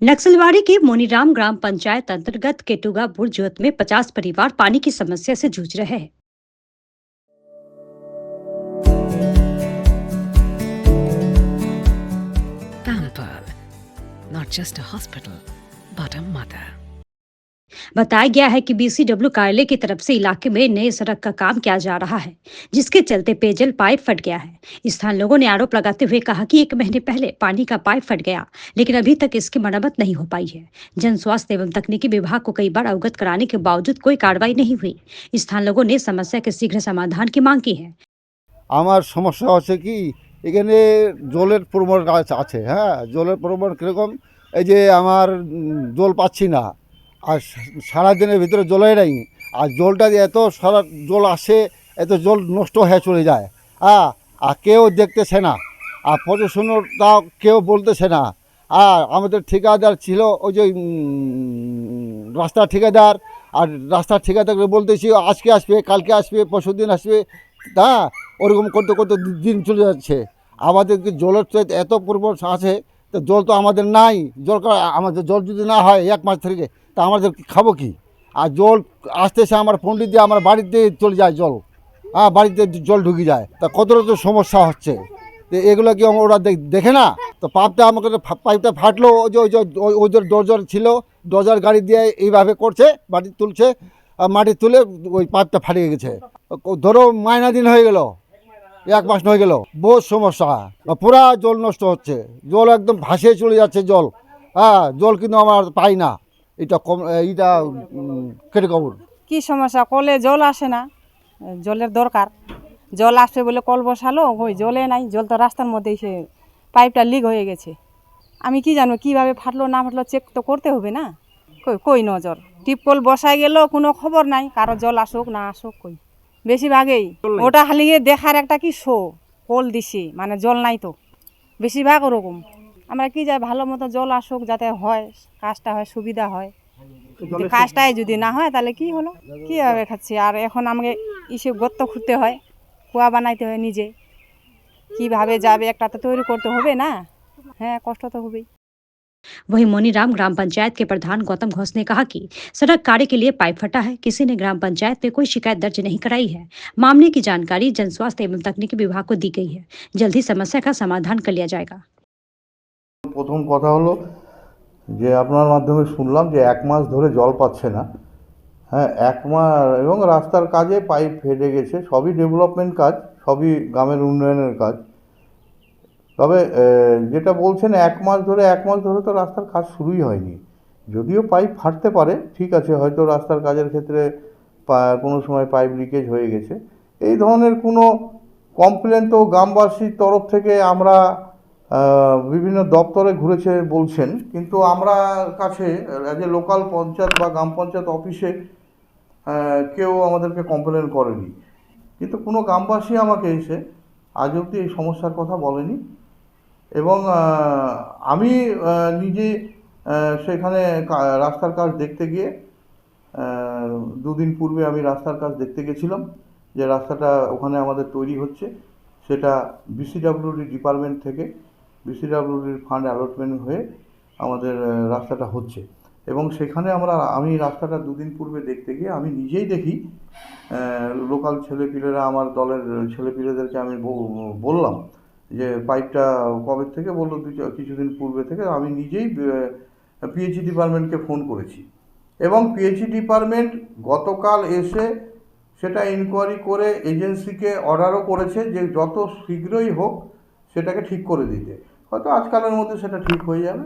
नक्सलवाड़ी के मोनीराम ग्राम पंचायत अंतर्गत केटुगा बुर्जोत में 50 परिवार पानी की समस्या से जूझ रहे हैं। Pamper, not just a hospital, but a mother. बताया गया है कि बीसीडब्ल्यू कार्यालय की तरफ से इलाके में नए सड़क का काम किया जा रहा है, जिसके चलते पेयजल पाइप फट गया है। स्थानीय लोगों ने आरोप लगाते हुए कहा कि 1 महीने पहले पानी का पाइप फट गया, लेकिन अभी तक इसकी मरम्मत नहीं हो पाई है। जन स्वास्थ्य एवं तकनीकी विभाग को कई बार अवगत कराने के बावजूद कोई कार्रवाई नहीं हुई। स्थानीय लोगों ने समस्या के शीघ्र समाधान की मांग की है। আমার সমস্যা হচ্ছে কি, এখানে জলের প্রবণ আছে। হ্যাঁ, জলের প্রবণ কীরকম, এই যে আমার জল পাচ্ছি না, আর সারাদিনের ভিতরে জলই নাই। আর জলটা যে এত সারা জল আসে, এত জল নষ্ট হয়ে চলে যায়। হ্যাঁ, আর কেউ দেখতেছে না, আর প্রশাসনটাও কেউ বলতেছে না। আর আমাদের ঠিকাদার ছিল ওই যে রাস্তার ঠিকাদার, আর রাস্তার ঠিকাদারকে বলতেছি আজকে আসবে, কালকে আসবে, পরশুদিন আসবে। হ্যাঁ, ওরকম করতে করতে দিন চলে যাচ্ছে। আমাদের জলের তো এত প্রবল আছে, তো জল তো আমাদের নাই। আমাদের জল যদি না হয় 1 মাস থেকে, তা আমাদের খাবো কি? আর জল আসতেছে আমার পন্ডিত দিয়ে আমার বাড়িতে চলে যায় জল। হ্যাঁ, বাড়িতে জল ঢুকে যায়, তা কতটা তো সমস্যা হচ্ছে। তো এগুলো কি ওরা দেখে না? তো পাইপটা ফাটলো, ওদের ডোজার ছিল, ডোজার গাড়ি দিয়ে এইভাবে করছে, মাটি তুলছে, মাটি তুলে ওই পাইপটা ফাটিয়ে গেছে। ধরো মাইনা দিন হয়ে গেল, 1 মাস হয়ে গেল, বহুত সমস্যা। পুরা জল নষ্ট হচ্ছে, জল একদম ভাসিয়ে চলে যাচ্ছে জল। হ্যাঁ, জল কিন্তু আমার পাই না। এটা কেটে কবর। কি সমস্যা, কলে জল আসে না, জলের দরকার। জল আসবে বলে কল বসালো, ওই জলে নাই, জল তো রাস্তার মধ্যেই, সে পাইপটা লিক হয়ে গেছে। আমি কি জানবো কীভাবে ফাটলো না ফাটলো, চেক তো করতে হবে না। কই নজর, টিপকল বসায় গেল, কোনো খবর নাই কারো জল আসুক না আসুক। কই বেশিরভাগই ওটা হালিয়ে দেখার একটা কি শো, কল দিছি মানে জল নাই তো, বেশিরভাগ ওরকম। আমরা কি যাই ভালো মতো জল আসুক, যাতে হয় কাজটা হয়, সুবিধা হয়। কাজটাই যদি না হয় তাহলে কি হলো, কীভাবে খাচ্ছি। আর এখন আমাকে ইসে গর্ত খুঁড়তে হয়, কুয়া বানাইতে হয় নিজে, কিভাবে যাবে একটা তো তৈরি করতে হবে না। হ্যাঁ, কষ্ট তো হবেই। वहीं मोनीराम ग्राम पंचायत के प्रधान गौतम घोष ने कहा कि सड़क कार्य के लिए पाइप फटा है, किसी ने ग्राम पंचायत में कोई शिकायत दर्ज नहीं कराई है। मामले की जानकारी जन स्वास्थ्य एवं तकनीकी विभाग को दी गई है। जल्द ही समस्या का समाधान कर लिया जाएगा। প্রথম কথা হলো যে আপনার মাধ্যমে শুনলাম যে 1 মাস ধরে জল পাচ্ছে না। হ্যাঁ, 1 মাস, এবং রাস্তার কাজে পাইপ ফেটে গেছে। সবই ডেভেলপমেন্ট কাজ, সবই গ্রামের উন্নয়নের কাজ। তবে যেটা বলছেন 1 মাস ধরে তো রাস্তার কাজ শুরুই হয়নি। যদিও পাইপ ফাটতে পারে, ঠিক আছে, হয়তো রাস্তার কাজের ক্ষেত্রে কোনো সময় পাইপ লিকেজ হয়ে গেছে। এই ধরনের কোনো কমপ্লেন তো গ্রামবাসীর তরফ থেকে আমরা বিভিন্ন দপ্তরে ঘুরেছে বলছেন, কিন্তু আমরা কাছে অ্যাজ এ লোকাল পঞ্চায়েত বা গ্রাম পঞ্চায়েত অফিসে কেউ আমাদেরকে কমপ্লেন করেনি। কিন্তু কোনো গ্রামবাসী আমাকে এসে আজ অবধি এই সমস্যার কথা বলেনি। এবং আমি নিজে সেখানে রাস্তার কাজ দেখতে গিয়ে 2 দিন পূর্বে আমি রাস্তার কাজ দেখতে গেছিলাম, যে রাস্তাটা ওখানে আমাদের তৈরি হচ্ছে, সেটা বিসিডব্লিউডি ডিপার্টমেন্ট থেকে বিসিডব্লিউডির ফান্ড অ্যালটমেন্ট হয়ে আমাদের রাস্তাটা হচ্ছে। এবং সেখানে আমি রাস্তাটা 2 দিন পূর্বে দেখতে গিয়ে আমি নিজেই দেখি, লোকাল ছেলেপিলেরা, আমার দলের ছেলেপিলেদেরকে আমি বললাম যে পাইপটা কবে থেকে, বললো কিছুদিন পূর্বে থেকে। আমি নিজেই পিএইচই ডিপার্টমেন্টকে ফোন করেছি, এবং পিএইচই ডিপার্টমেন্ট গতকাল এসে সেটা ইনকোয়ারি করে এজেন্সিকে অর্ডারও করেছে যে যত শীঘ্রই হোক সেটাকে ঠিক করে দিতে। হয়তো আজকালের মধ্যে সেটা ঠিক হয়ে যাবে।